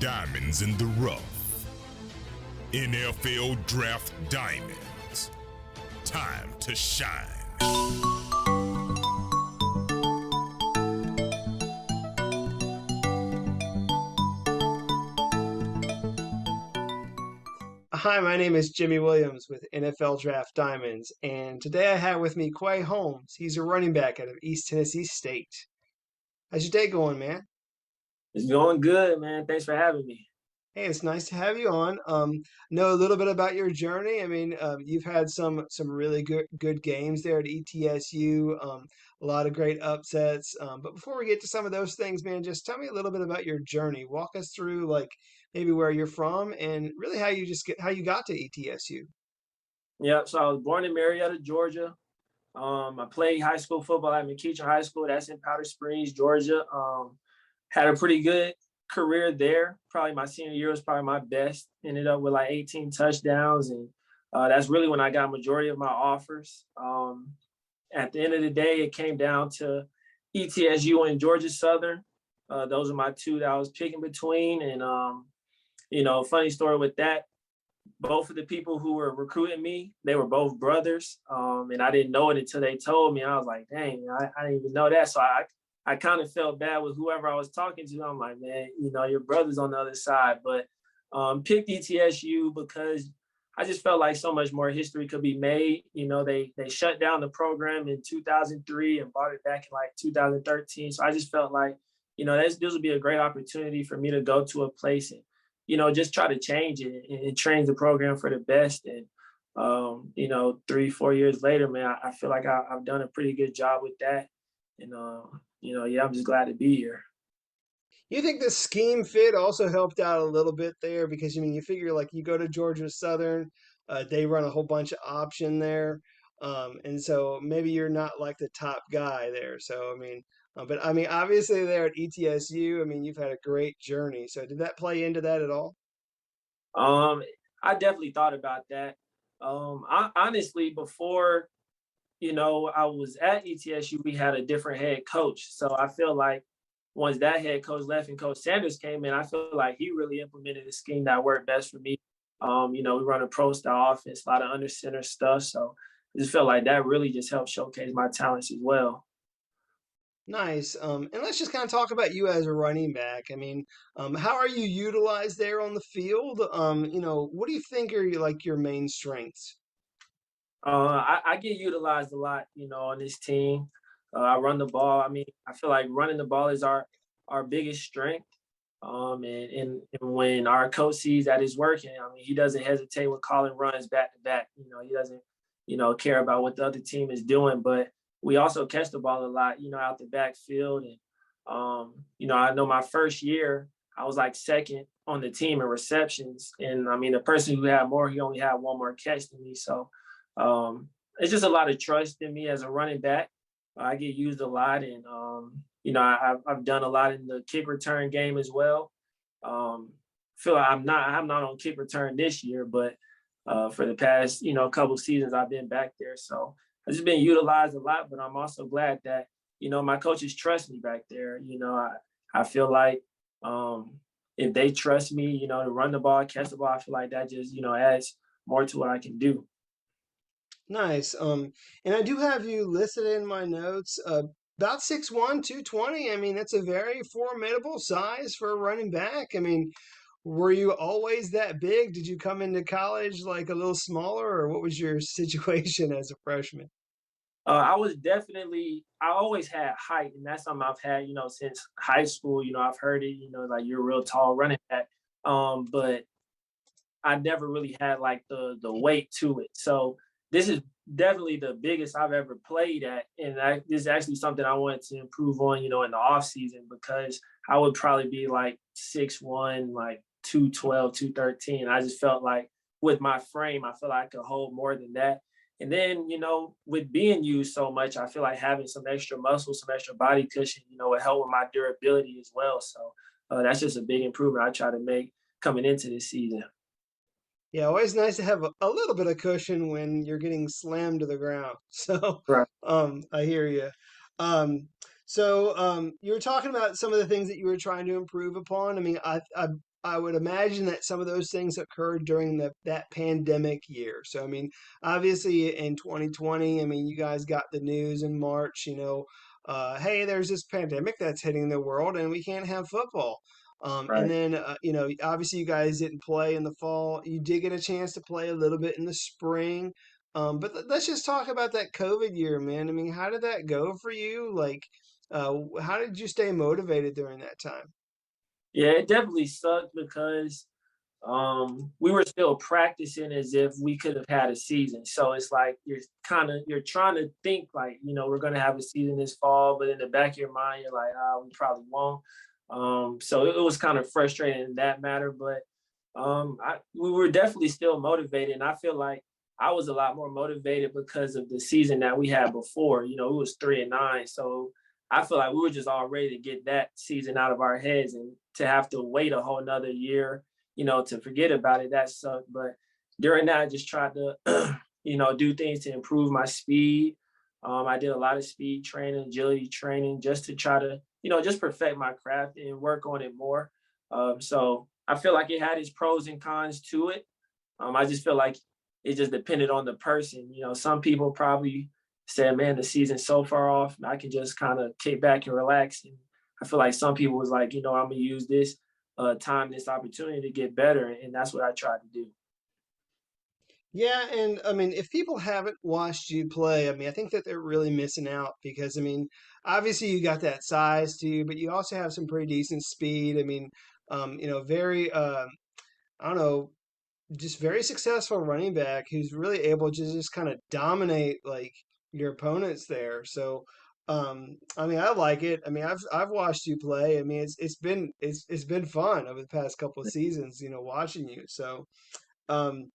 diamonds in the rough. NFL Draft Diamonds. Time to shine. Hi, my name is Jimmy Williams with NFL Draft Diamonds, and today I have with me Quay Holmes. He's a running back out of East Tennessee State. How's your day going, man? It's going good, man. Thanks for having me. Hey, it's nice to have you on. Know a little bit about your journey. You've had some really good games there at ETSU. A lot of great upsets. But before we get to some of those things, man, just tell me a little bit about your journey. Walk us through like maybe where you're from and really how you got to ETSU. Yeah, so I was born in Marietta, Georgia. I played high school football at McKeachern High School. That's in Powder Springs, Georgia. Had a pretty good career there. Probably my senior year was probably my best. Ended up with like 18 touchdowns, and that's really when I got majority of my offers. At the end of the day, it came down to ETSU and Georgia Southern. Those are my two that I was picking between. And funny story with that. Both of the people who were recruiting me, they were both brothers. And I didn't know it until they told me. I was like, dang, I didn't even know that. So I kind of felt bad with whoever I was talking to. I'm like, man, your brother's on the other side. But picked ETSU because I just felt like so much more history could be made. They shut down the program in 2003 and brought it back in like 2013. So I just felt like, this would be a great opportunity for me to go to a place and, just try to change it and change the program for the best. And, 3-4 years later, man, I feel like I've done a pretty good job with that. And, I'm just glad to be here. You think the scheme fit also helped out a little bit there because you figure like you go to Georgia Southern, they run a whole bunch of option there, and so maybe you're not like the top guy there. But obviously there at ETSU, you've had a great journey. So did that play into that at all? Um, I definitely thought about that. I honestly, before I was at ETSU, we had a different head coach. So I feel like once that head coach left and Coach Sanders came in, I feel like he really implemented a scheme that worked best for me. We run a pro style offense, a lot of under center stuff. So I just felt like that really just helped showcase my talents as well. Nice. And let's just kind of talk about you as a running back. How are you utilized there on the field? What do you think are like your main strengths? I get utilized a lot, on this team. I run the ball. I feel like running the ball is our biggest strength. And when our coach sees that it's working, he doesn't hesitate with calling runs back to back. He doesn't, care about what the other team is doing. But we also catch the ball a lot, out the backfield. And, I know my first year, I was like second on the team in receptions. And the person who had more, he only had one more catch than me. So it's just a lot of trust in me as a running back. I get used a lot, and I've done a lot in the kick return game as well. Feel like I'm not on kick return this year, but for the past couple seasons I've been back there. So I've just been utilized a lot. But I'm also glad that my coaches trust me back there. I feel like if they trust me, to run the ball, catch the ball, I feel like that just adds more to what I can do. Nice. And I do have you listed in my notes, about 6'1", 220. That's a very formidable size for a running back. Were you always that big? Did you come into college like a little smaller, or what was your situation as a freshman? I always had height, and that's something I've had, since high school. I've heard it, like you're a real tall running back. But I never really had like the weight to it. So this is definitely the biggest I've ever played at. And this is actually something I wanted to improve on, in the off season, because I would probably be like 6'1", like 212, 213. I just felt like with my frame, I feel like I could hold more than that. And then, with being used so much, I feel like having some extra muscle, some extra body cushion, would help with my durability as well. So that's just a big improvement I try to make coming into this season. Yeah, always nice to have a little bit of cushion when you're getting slammed to the ground. So, Right. I hear you. You were talking about some of the things that you were trying to improve upon. I I would imagine that some of those things occurred during that pandemic year. So I mean, obviously in 2020, I mean, you guys got the news in March, hey, there's this pandemic that's hitting the world and we can't have football. And Right. then, obviously you guys didn't play in the fall. You did get a chance to play a little bit in the spring. But let's just talk about that COVID year, man. I mean, how did that go for you? Like, how did you stay motivated during that time? Yeah, it definitely sucked because we were still practicing as if we could have had a season. So it's like you're trying to think like, we're gonna have a season this fall, but in the back of your mind, you're like, we probably won't. So it was kind of frustrating in that matter, but we were definitely still motivated. And I feel like I was a lot more motivated because of the season that we had before. It was 3-9. So I feel like we were just all ready to get that season out of our heads, and to have to wait a whole nother year, to forget about it, that sucked. But during that, I just tried to, do things to improve my speed. I did a lot of speed training, agility training, just to try to, just perfect my craft and work on it more. So I feel like it had its pros and cons to it. I just feel like it just depended on the person. Some people probably said, "Man, the season's so far off, I can just kind of kick back and relax." And I feel like some people was like, I'm gonna use this time, this opportunity to get better, and that's what I tried to do. Yeah, and I mean, if people haven't watched you play, I mean, I think that they're really missing out because, I mean, obviously you got that size to you, but you also have some pretty decent speed. I mean, very, I don't know, just very successful running back who's really able to just kind of dominate like your opponents there. So, I mean, I like it. I mean, I've watched you play. I mean, it's been fun over the past couple of seasons, watching you. So, um,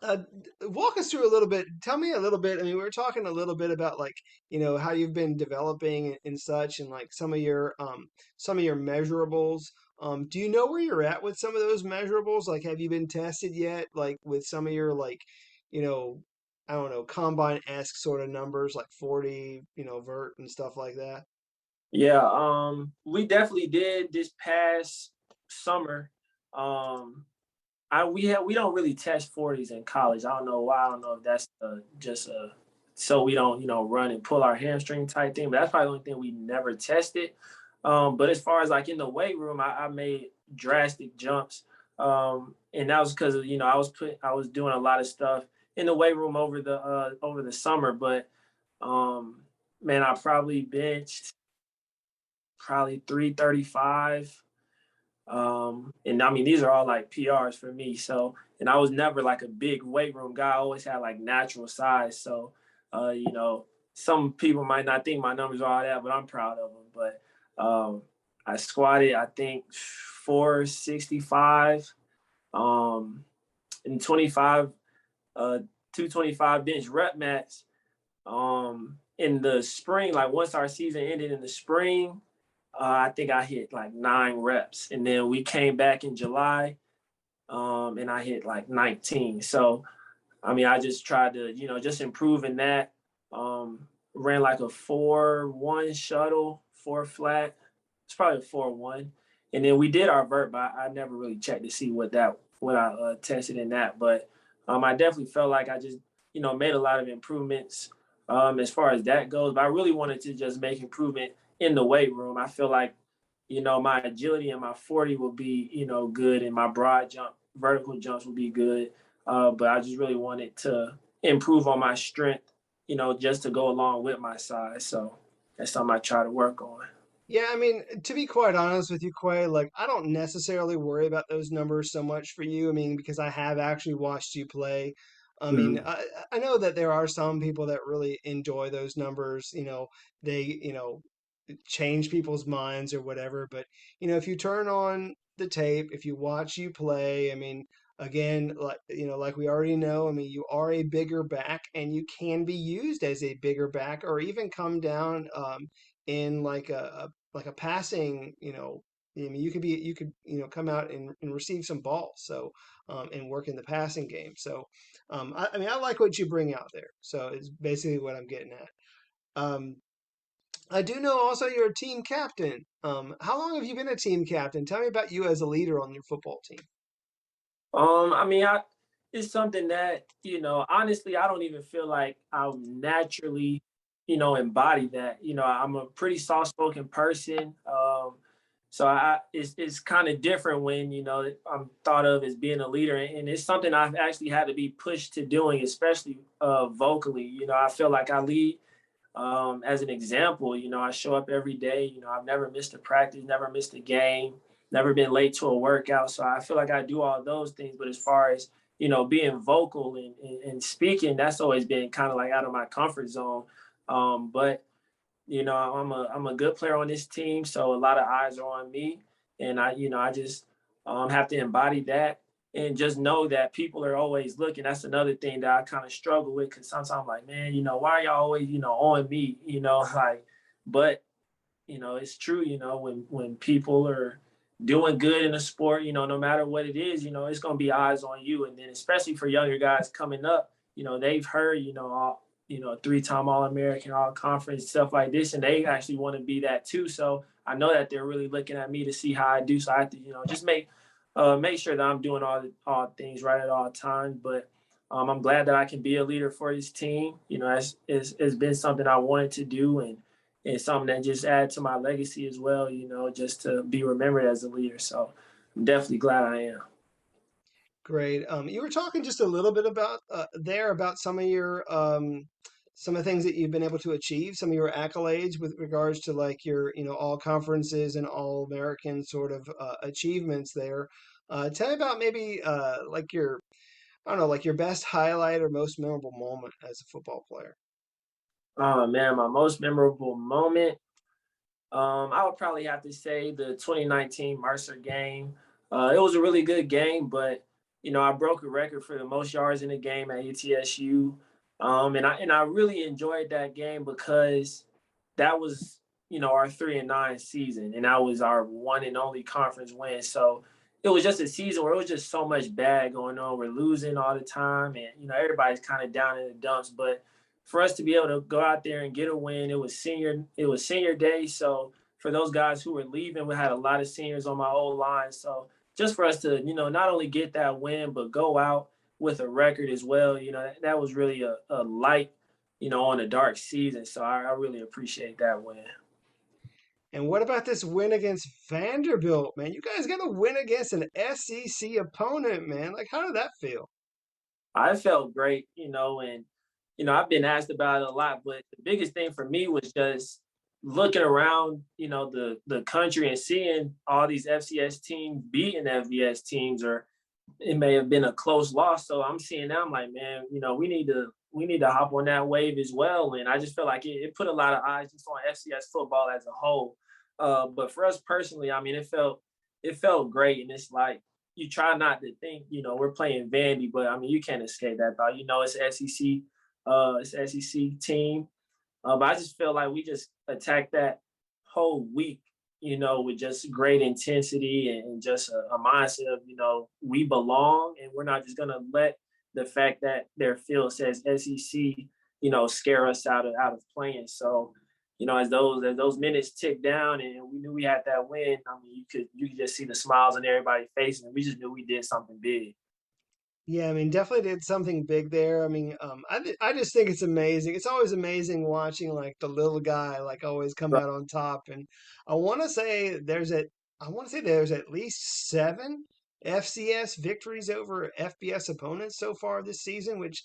uh, walk us through a little bit. Tell me a little bit. I mean, we were talking a little bit about like, how you've been developing and such, and like some of your measurables. Do you know where you're at with some of those measurables? Like, have you been tested yet? Like with some of your like, you know, I don't know, combine-esque sort of numbers like 40, vert and stuff like that. Yeah, we definitely did this past summer. Um, we don't really test 40s in college. I don't know why. I don't know if that's just so we don't run and pull our hamstring type thing. But that's probably the only thing we never tested. But as far as like in the weight room, I made drastic jumps, and that was because I was doing a lot of stuff in the weight room over the summer. But um, man, I probably benched probably 335. And I mean, these are all like PRs for me. So, and I was never like a big weight room guy. I always had like natural size. So, some people might not think my numbers are all that, but I'm proud of them. But I squatted, I think, 465, and 25, 225 bench rep max. In the spring, like once our season ended in the spring, I think I hit like 9 reps, and then we came back in July, and I hit like 19. So I mean, I just tried to just improve in that. Ran like a 4-1 shuttle, 4 flat. It's probably a 4-1, and then we did our vert, but I never really checked to see what I tested in that. But I definitely felt like I just made a lot of improvements as far as that goes. But I really wanted to just make improvement in the weight room. I feel like my agility and my 40 will be good, and my broad jump, vertical jumps will be good. But I just really wanted to improve on my strength, just to go along with my size. So that's something I try to work on. Yeah, I mean, to be quite honest with you, Quay, like I don't necessarily worry about those numbers so much for you. I mean, because I have actually watched you play. I mean, Mhm. I know that there are some people that really enjoy those numbers. They, change people's minds or whatever. But, if you turn on the tape, if you watch you play, I mean, again, like we already know, I mean, you are a bigger back and you can be used as a bigger back or even come down in like a passing, I mean, you could come out and receive some balls. So, and work in the passing game. So, I mean, I like what you bring out there. So it's basically what I'm getting at. Um, I do know also you're a team captain. How long have you been a team captain? Tell me about you as a leader on your football team. I mean, it's something that, honestly, I don't even feel like I'll naturally, embody that. I'm a pretty soft-spoken person. So it's kind of different when, I'm thought of as being a leader. And it's something I've actually had to be pushed to doing, especially vocally. I feel like I lead as an example. I show up every day. I've never missed a practice, never missed a game, never been late to a workout. So I feel like I do all those things. But as far as, being vocal and speaking, that's always been kind of like out of my comfort zone. But I'm a good player on this team, so a lot of eyes are on me, and I just have to embody that and just know that people are always looking. That's another thing that I kind of struggle with because sometimes I'm like, man, why are y'all always on me, like, but it's true, when people are doing good in a sport, no matter what it is, it's gonna be eyes on you, and then especially for younger guys coming up, they've heard, all 3-time All-American, All-Conference, stuff like this, and they actually want to be that too. So I know that they're really looking at me to see how I do. So I have to, just make sure that I'm doing all things right at all times. But I'm glad that I can be a leader for this team. It's been something I wanted to do, and it's something that just adds to my legacy as well. Just to be remembered as a leader. So I'm definitely glad I am. Great. You were talking just a little bit about about some of the things that you've been able to achieve, some of your accolades with regards to like your all conferences and all American sort of achievements there. Tell me about maybe like your I don't know like your best highlight or most memorable moment as a football player. Oh man, my most memorable moment. I would probably have to say the 2019 Mercer game. It was a really good game, but I broke a record for the most yards in a game at ETSU, and I really enjoyed that game because that was our 3-9 season, and that was our one and only conference win. So it was just a season where it was just so much bad going on. We're losing all the time, and everybody's kind of down in the dumps, but for us to be able to go out there and get a win, it was senior day. So for those guys who were leaving, we had a lot of seniors on my old line. So just for us to, not only get that win, but go out with a record as well, that was really a light, on a dark season. So I really appreciate that win. And what about this win against Vanderbilt, man? You guys got a win against an SEC opponent, man. Like, how did that feel? I felt great, and I've been asked about it a lot, but the biggest thing for me was just looking around, the country and seeing all these FCS teams beating FBS teams, or it may have been a close loss. So I'm seeing now, I'm like, man, we need to hop on that wave as well. And I just feel like it put a lot of eyes just on FCS football as a whole. But for us personally, I mean, it felt great, and it's like you try not to think, we're playing Vandy, but I mean, you can't escape that thought. It's an SEC team. But I just feel like we just attacked that whole week, with just great intensity and just a mindset of, we belong, and we're not just gonna let the fact that their field says SEC, scare us out of playing. So, as those minutes ticked down and we knew we had that win, I mean, you could just see the smiles on everybody's faces, and we just knew we did something big. Yeah, I mean, definitely did something big there. I mean, I just think it's amazing. It's always amazing watching like the little guy like always come Right. out on top. And I want to say I want to say there's at least 7 FCS victories over FBS opponents so far this season, which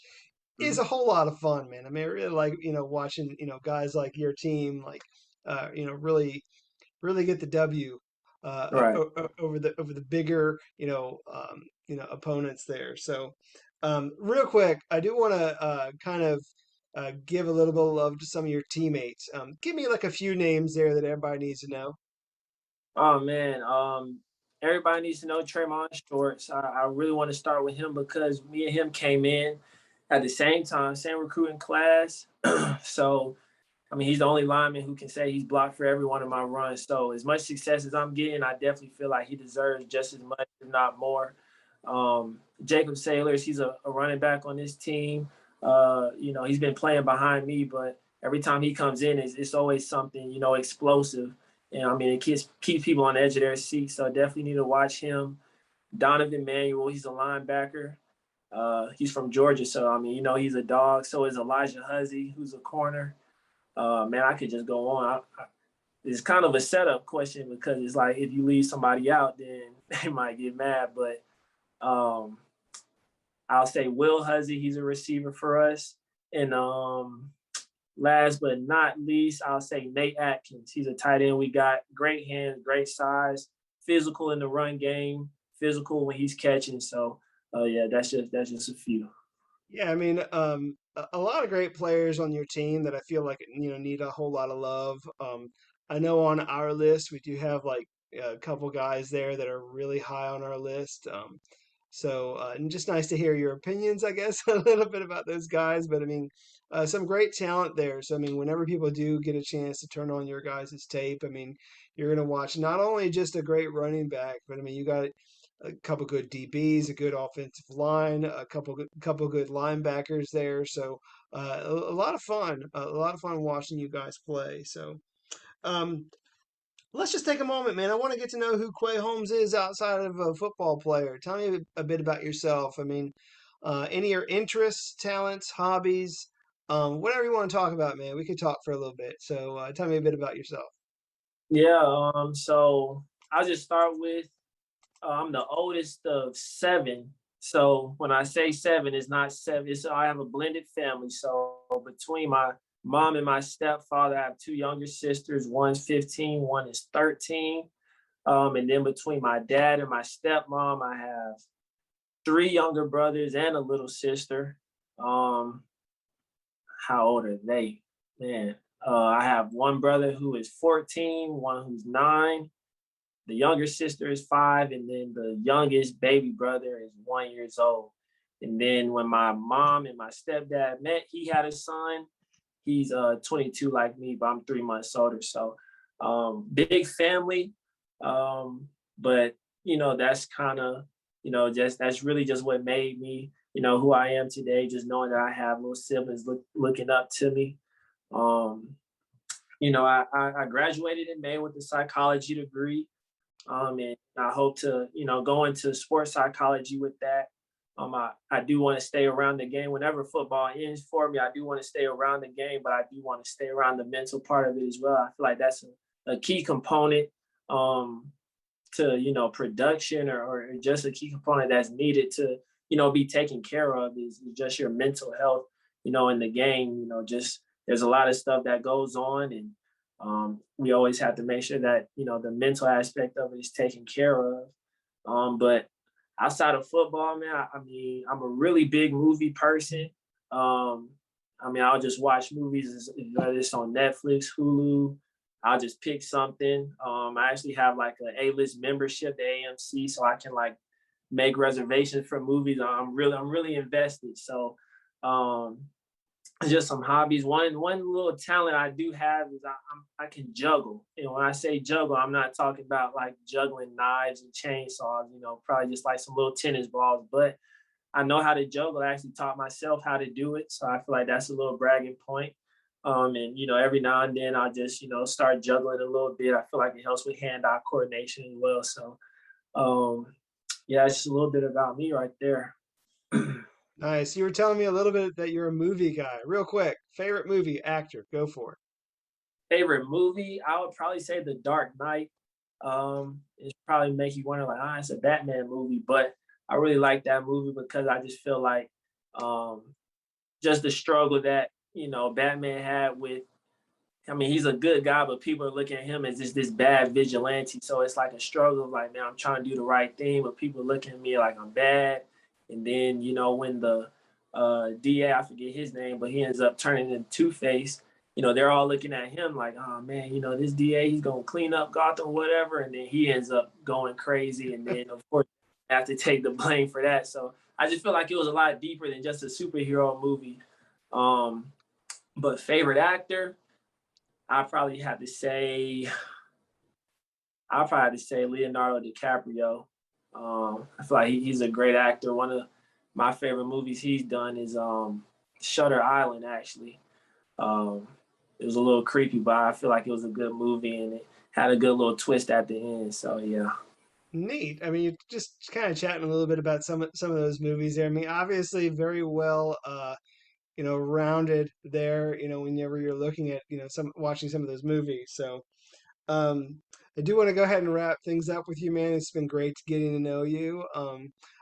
is Mhm. a whole lot of fun, man. I mean, I really like watching guys like your team like really get the W Right. over the bigger opponents there. So real quick, I do want to kind of give a little bit of love to some of your teammates. Give me like a few names there that everybody needs to know. Oh man, everybody needs to know Tremont Shorts. I really want to start with him because me and him came in at the same time, same recruiting class. So I mean, he's the only lineman who can say he's blocked for every one of my runs. So as much success as I'm getting, I definitely feel like he deserves just as much, if not more. Jacob Sailors, he's a running back on this team. He's been playing behind me, but every time he comes in, it's always something, explosive. And I mean, it keeps people on the edge of their seats. So definitely need to watch him. Donovan Manuel, he's a linebacker. He's from Georgia, so I mean, he's a dog. So is Elijah Huzzy, who's a corner. Man, I could just go on. It's kind of a setup question because it's like if you leave somebody out, then they might get mad. But I'll say Will Huzzy, he's a receiver for us. And last but not least, I'll say Nate Atkins. He's a tight end. We got great hands, great size, physical in the run game, physical when he's catching. So yeah, that's just a few. Yeah, I mean, a lot of great players on your team that I feel like need a whole lot of love. I know on our list we do have like a couple guys there that are really high on our list. So and just nice to hear your opinions, I guess, a little bit about those guys. But I mean, some great talent there. So I mean, whenever people do get a chance to turn on your guys' tape, I mean, you're gonna watch not only just a great running back, but I mean, you got a couple good DBs, a good offensive line, a couple good linebackers there. So a lot of fun, a lot of fun watching you guys play. So um, let's just take a moment, man. I want to get to know who Quay Holmes is outside of a football player. Tell me a bit about yourself. I mean, any of your interests, talents, hobbies, whatever you want to talk about, man. We could talk for a little bit. So tell me a bit about yourself. Yeah. So I'll just start with I'm the oldest of seven. So when I say seven, it's not seven. I have a blended family. So between my mom and my stepfather, I have two younger sisters. One's 15, one is 13. And then between my dad and my stepmom, I have three younger brothers and a little sister. Um, how old are they? Man, I have one brother who is 14, one who's 9. The younger sister is 5, and then the youngest baby brother is 1 year old. And then when my mom and my stepdad met, he had a son. He's 22 like me, but I'm 3 months older. So big family. But that's kind of, that's really just what made me, who I am today, just knowing that I have little siblings looking up to me. I graduated in May with a psychology degree. And I hope to, go into sports psychology with that. I do want to stay around the game. Whenever football ends for me, I do want to stay around the game, but I do want to stay around the mental part of it as well. I feel like that's a key component to, production or just a key component that's needed to, be taken care of is just your mental health, in the game. Just there's a lot of stuff that goes on, and we always have to make sure that the mental aspect of it is taken care of. But outside of football, man, I mean, I'm a really big movie person. I'll just watch movies, whether it's on Netflix, Hulu. I'll just pick something. I actually have like an A-list membership to AMC, so I can like make reservations for movies. I'm really invested. So just some hobbies. One little talent I do have is I can juggle. And when I say juggle, I'm not talking about like juggling knives and chainsaws. Probably just like some little tennis balls. But I know how to juggle. I actually taught myself how to do it, so I feel like that's a little bragging point. And every now and then I'll just start juggling a little bit. I feel like it helps with hand-eye coordination as well. So yeah, it's just a little bit about me right there. Nice. You were telling me a little bit that you're a movie guy. Real quick, favorite movie, actor, go for it. Favorite movie, I would probably say The Dark Knight. It's probably make you wonder like, it's a Batman movie, but I really like that movie because I just feel like just the struggle that Batman had with. I mean, he's a good guy, but people are looking at him as just this bad vigilante. So it's like a struggle of like, man, I'm trying to do the right thing, but people are looking at me like I'm bad. And then, when the DA, I forget his name, but he ends up turning into Two-Face, they're all looking at him like, oh man, this DA, he's going to clean up Gotham, whatever. And then he ends up going crazy. And then, of course, I have to take the blame for that. So I just feel like it was a lot deeper than just a superhero movie. But favorite actor, I probably have to say Leonardo DiCaprio. I feel like he's a great actor. One of my favorite movies he's done is Shutter Island, actually. it was a little creepy, but I feel like it was a good movie and it had a good little twist at the end. So yeah. Neat. I mean, you're just kind of chatting a little bit about some of those movies there. I mean, obviously very well, rounded there. Whenever you're looking at some watching some of those movies. So Um, I do want to go ahead and wrap things up with you, man. It's been great getting to know you.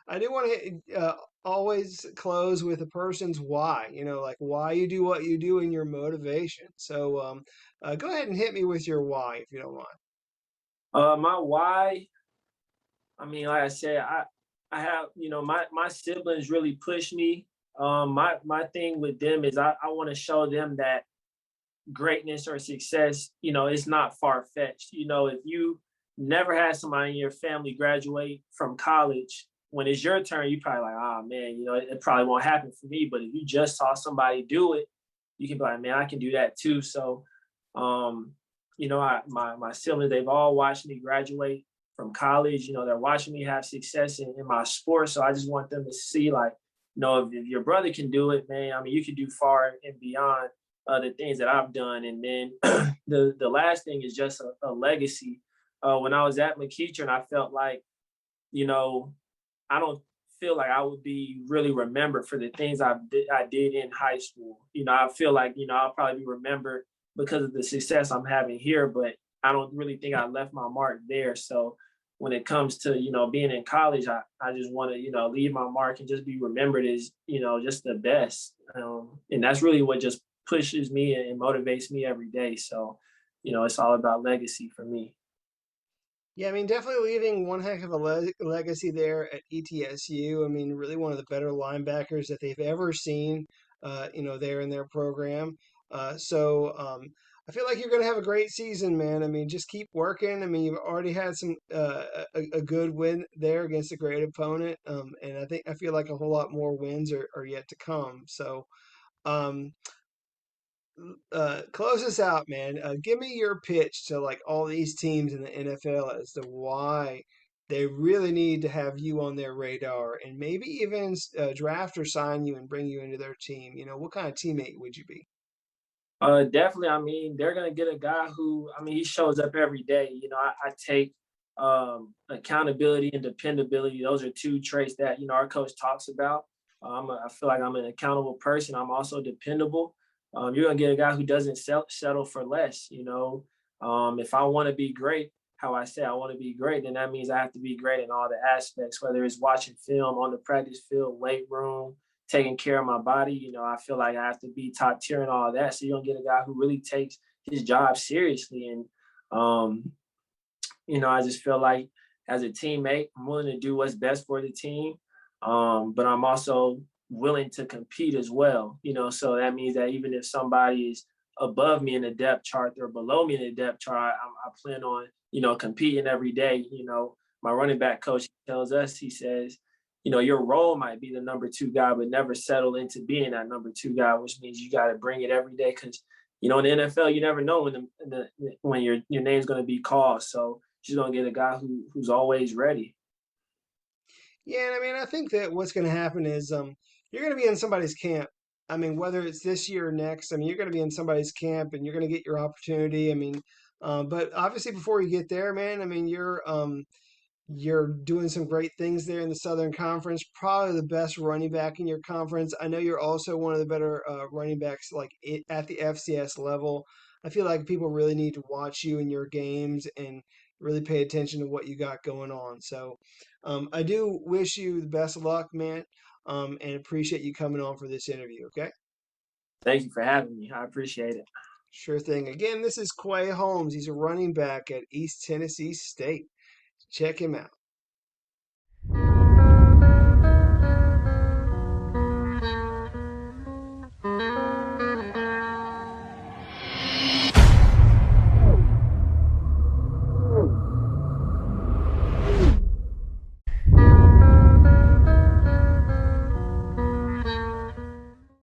I do want to always close with a person's why, like why you do what you do and your motivation. So go ahead and hit me with your why if you don't mind. My why, I mean, like I said, I have, my siblings really push me. My thing with them is I want to show them that greatness or success, it's not far fetched. If you never had somebody in your family graduate from college, when it's your turn, you probably like, oh man, it probably won't happen for me. But if you just saw somebody do it, you can be like, man, I can do that too. So, my siblings, they've all watched me graduate from college. They're watching me have success in my sport. So I just want them to see, like, if your brother can do it, man, I mean, you can do far and beyond the things that I've done. And then the last thing is just a legacy. When I was at McEachern, I felt like, I don't feel like I would be really remembered for the things I did in high school. I feel like, I'll probably be remembered because of the success I'm having here, but I don't really think I left my mark there. So when it comes to, being in college, I just want to, leave my mark and just be remembered as, just the best. And that's really what just pushes me and motivates me every day. So, it's all about legacy for me. Yeah, I mean, definitely leaving one heck of a legacy there at ETSU. I mean, really one of the better linebackers that they've ever seen, there in their program. So I feel like you're going to have a great season, man. I mean, just keep working. I mean, you've already had a good win there against a great opponent, and I feel like a whole lot more wins are yet to come. So. Um, close us out, man. Give me your pitch to like all these teams in the NFL as to why they really need to have you on their radar and maybe even draft or sign you and bring you into their team. What kind of teammate would you be? Definitely. I mean, they're gonna get a guy who, I mean, he shows up every day. I take accountability and dependability. Those are two traits that our coach talks about. I feel like I'm an accountable person. I'm also dependable. You're gonna get a guy who doesn't settle for less. If I want to be great, how I say I want to be great, then that means I have to be great in all the aspects, whether it's watching film on the practice field, weight room, taking care of my body. I feel like I have to be top tier and all of that. So you're gonna get a guy who really takes his job seriously. And I just feel like as a teammate, I'm willing to do what's best for the team. But I'm also willing to compete as well. So that means that even if somebody is above me in the depth chart or below me in the depth chart, I plan on, competing every day. My running back coach tells us, he says, your role might be the number two guy, but never settle into being that number two guy, which means you got to bring it every day. Cause in the NFL, you never know when your name's going to be called. So she's going to get a guy who's always ready. Yeah, and I mean, I think that what's going to happen is you're going to be in somebody's camp. I mean, whether it's this year or next, I mean, you're going to be in somebody's camp and you're going to get your opportunity. I mean, but obviously before you get there, man, I mean, you're doing some great things there in the Southern Conference. Probably the best running back in your conference. I know you're also one of the better running backs, like at the FCS level. I feel like people really need to watch you in your games and really pay attention to what you got going on. So, I do wish you the best of luck, man, and appreciate you coming on for this interview. Okay, Thank you for having me. I appreciate it. sure thing. Again, this is Quay Holmes. He's a running back at East Tennessee State. Check him out.